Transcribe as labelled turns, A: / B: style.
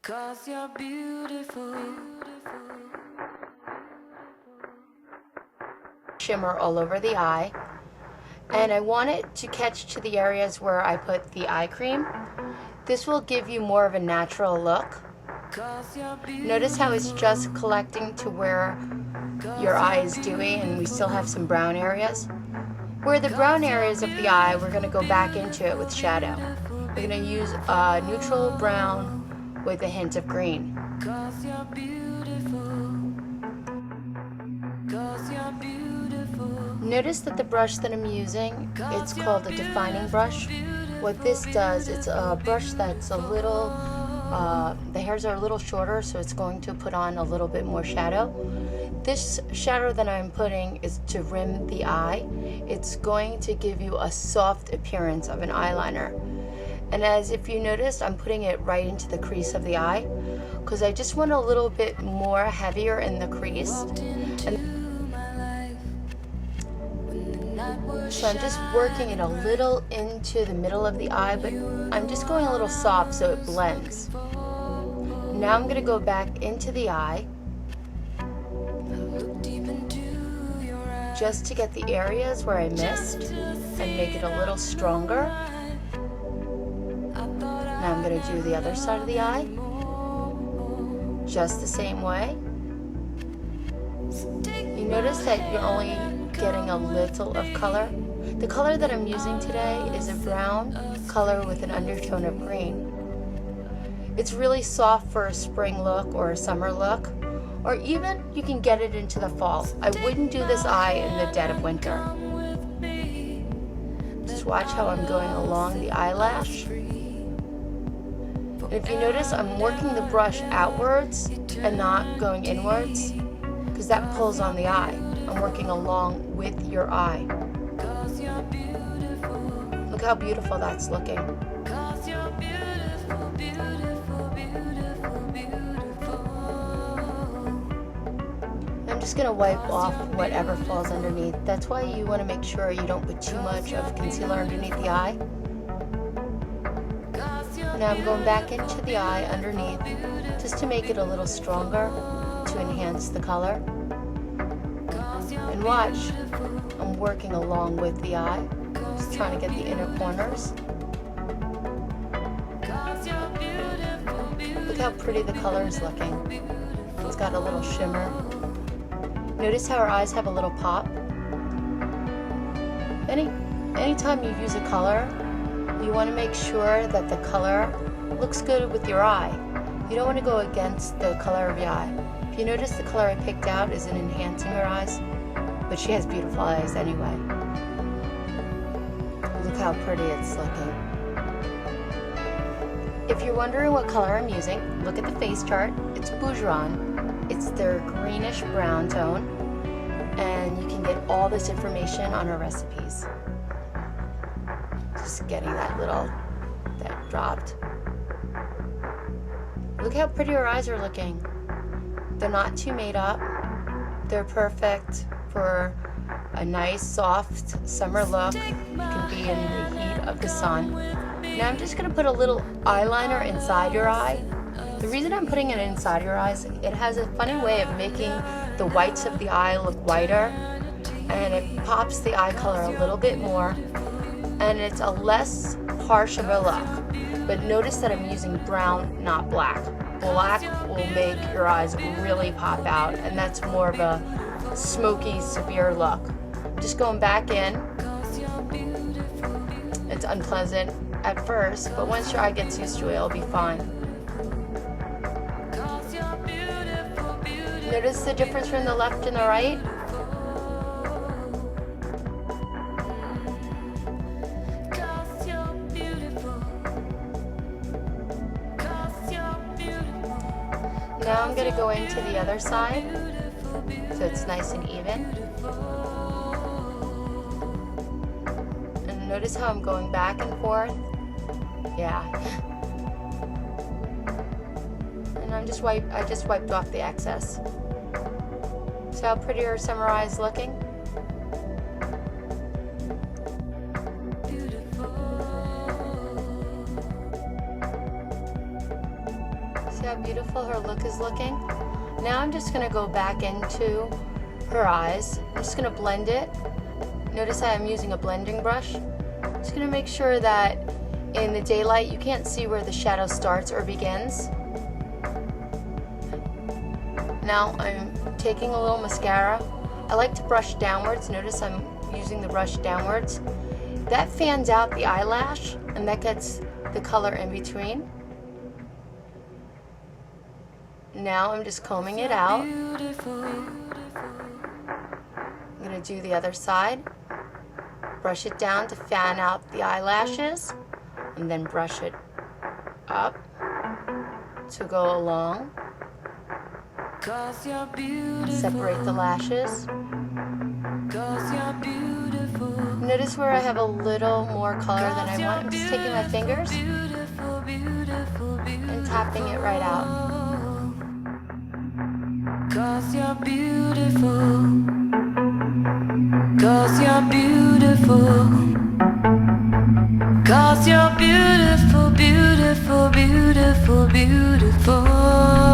A: 'Cause you're beautiful.
B: Shimmer all over the eye, and I want it to catch to the areas where I put the eye cream. This will give you more of a natural look. Notice how it's just collecting to where your eye is dewy and we still have some brown areas. Where the brown areas of the eye, we're going to go back into it with shadow. We're going to use a neutral brown with a hint of green. Notice that the brush that I'm using, it's called a defining brush. What this does, it's a brush that's a little, the hairs are a little shorter, so it's going to put on a little bit more shadow. This shadow that I'm putting is to rim the eye. It's going to give you a soft appearance of an eyeliner. And as if you noticed, I'm putting it right into the crease of the eye because I just want a little bit more heavier in the crease. So I'm just working it a little into the middle of the eye, but I'm just going a little soft so it blends. Now I'm going to go back into the eye just to get the areas where I missed and make it a little stronger. Now I'm going to do the other side of the eye just the same way. You notice that you're only getting a little of color. The color that I'm using today is a brown color with an undertone of green. It's really soft for a spring look or a summer look, or even you can get it into the fall. I wouldn't do this eye in the dead of winter. Just watch how I'm going along the eyelash. And if you notice, I'm working the brush outwards and not going inwards, because that pulls on the eye. I'm working along with your eye. Look how beautiful that's looking. I'm just going to wipe off whatever falls underneath. That's why you want to make sure you don't put too much of concealer underneath the eye. Now I'm going back into the eye underneath just to make it a little stronger to enhance the color. And watch, I'm working along with the eye, just trying to get the inner corners. Look how pretty the color is looking. It's got a little shimmer. Notice how her eyes have a little pop. Anytime you use a color, you want to make sure that the color looks good with your eye. You don't want to go against the color of your eye. If you notice, the color I picked out isn't enhancing her eyes, but she has beautiful eyes anyway. Look how pretty it's looking. If you're wondering what color I'm using, look at the face chart. It's Bougeron. It's their greenish brown tone, and you can get all this information on our recipes. Just getting that dropped. Look how pretty her eyes are looking. They're not too made up. They're perfect for a nice, soft summer look. You can be in the heat of the sun. Now I'm just going to put a little eyeliner inside your eye. The reason I'm putting it inside your eyes, it has a funny way of making the whites of the eye look whiter, and it pops the eye color a little bit more, and it's a less harsh of a look. But notice that I'm using brown, not black. Black will make your eyes really pop out, and that's more of a smoky, severe look. Just going back in. It's unpleasant at first, but once your eye gets used to it, it'll be fine. Notice the difference from the left and the right? Now I'm going to go into the other side so it's nice and even. And notice how I'm going back and forth. Yeah. And I just wiped off the excess. See how pretty her summer eye is looking? See how beautiful her look is looking? Now I'm just gonna go back into her eyes. I'm just gonna blend it. Notice how I'm using a blending brush. Just gonna make sure that in the daylight you can't see where the shadow starts or begins. Now I'm taking a little mascara. I like to brush downwards. Notice I'm using the brush downwards. That fans out the eyelash and that gets the color in between. Now I'm just combing it out. I'm gonna do the other side. Brush it down to fan out the eyelashes and then brush it up to go along. Separate the lashes. Notice where I have a little more color than I want. I'm just taking my fingers and tapping it right out.
A: 'Cause you're beautiful. 'Cause you're beautiful. 'Cause you're beautiful, beautiful, beautiful, beautiful.